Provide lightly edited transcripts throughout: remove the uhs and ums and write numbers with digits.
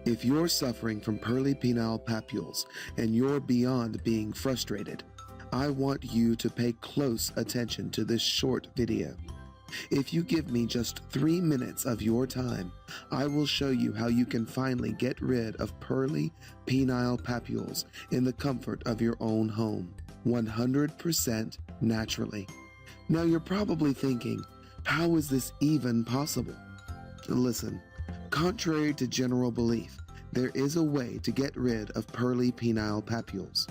If you're suffering from pearly penile papules and you're beyond being frustrated, I want you to pay close attention to this short video. If you give me just 3 minutes of your time, I will show you how you can finally get rid of pearly penile papules in the comfort of your own home, 100% naturally. Now you're probably thinking, how is this even possible? Listen, contrary to general belief, there is a way to get rid of pearly penile papules.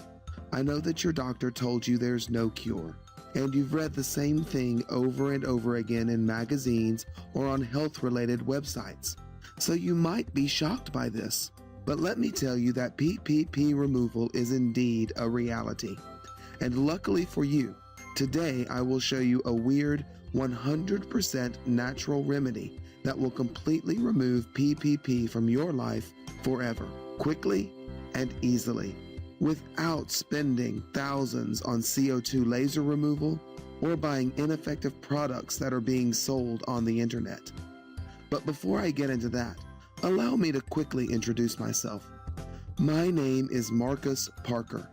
I know that your doctor told you there's no cure, and you've read the same thing over and over again in magazines or on health-related websites, so you might be shocked by this. But let me tell you that PPP removal is indeed a reality. And luckily for you, today I will show you a weird 100% natural remedy that will completely remove PPP from your life forever, quickly and easily, without spending thousands on CO2 laser removal or buying ineffective products that are being sold on the internet. But before I get into that, allow me to quickly introduce myself. My name is Marcus Parker.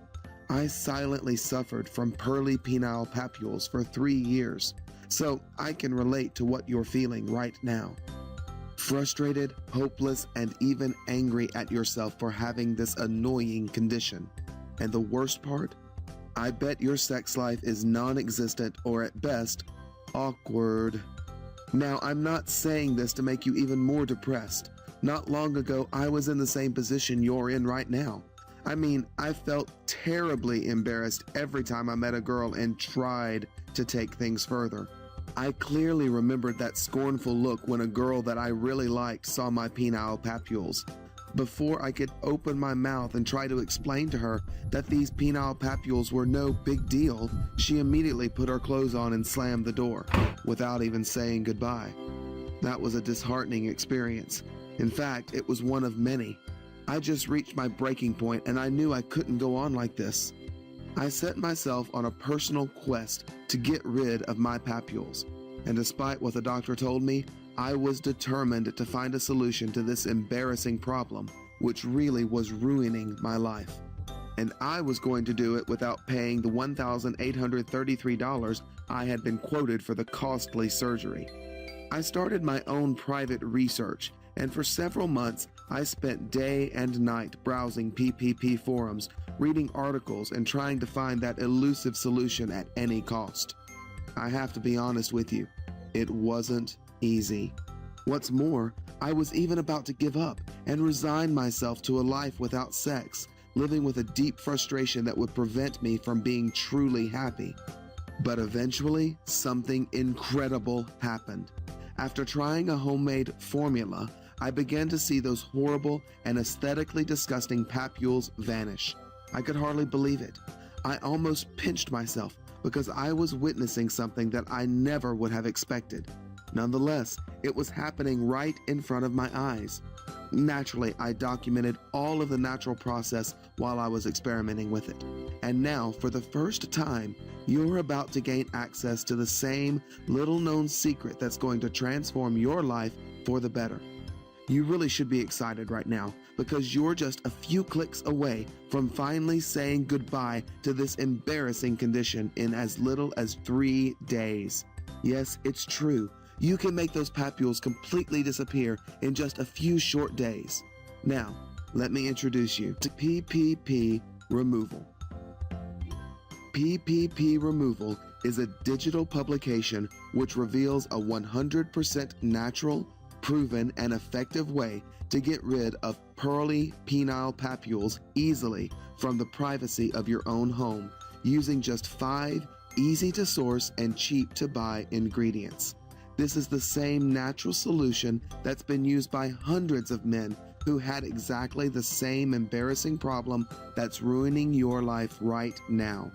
I silently suffered from pearly penile papules for 3 years, so I can relate to what you're feeling right now. Frustrated, hopeless, and even angry at yourself for having this annoying condition. And the worst part? I bet your sex life is non-existent or at best, awkward. Now, I'm not saying this to make you even more depressed. Not long ago, I was in the same position you're in right now. I mean, I felt terribly embarrassed every time I met a girl and tried to take things further. I clearly remembered that scornful look when a girl that I really liked saw my penile papules. Before I could open my mouth and try to explain to her that these penile papules were no big deal, she immediately put her clothes on and slammed the door, without even saying goodbye. That was a disheartening experience. In fact, it was one of many. I just reached my breaking point and I knew I couldn't go on like this. I set myself on a personal quest to get rid of my papules, and despite what the doctor told me, I was determined to find a solution to this embarrassing problem, which really was ruining my life. And I was going to do it without paying the $1,833 I had been quoted for the costly surgery. I started my own private research, and for several months, I spent day and night browsing PPP forums, reading articles, and trying to find that elusive solution at any cost. I have to be honest with you, it wasn't easy. What's more, I was even about to give up and resign myself to a life without sex, living with a deep frustration that would prevent me from being truly happy. But eventually, something incredible happened. After trying a homemade formula, I began to see those horrible and aesthetically disgusting papules vanish. I could hardly believe it. I almost pinched myself because I was witnessing something that I never would have expected. Nonetheless, it was happening right in front of my eyes. Naturally, I documented all of the natural process while I was experimenting with it. And now, for the first time, you're about to gain access to the same little-known secret that's going to transform your life for the better. You really should be excited right now because you're just a few clicks away from finally saying goodbye to this embarrassing condition in as little as 3 days. Yes, it's true. You can make those papules completely disappear in just a few short days. Now, let me introduce you to PPP removal. PPP removal is a digital publication which reveals a 100% natural, proven, and effective way to get rid of pearly penile papules easily from the privacy of your own home using just 5 easy-to-source and cheap-to-buy ingredients. This is the same natural solution that's been used by hundreds of men who had exactly the same embarrassing problem that's ruining your life right now,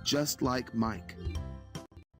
just like Mike.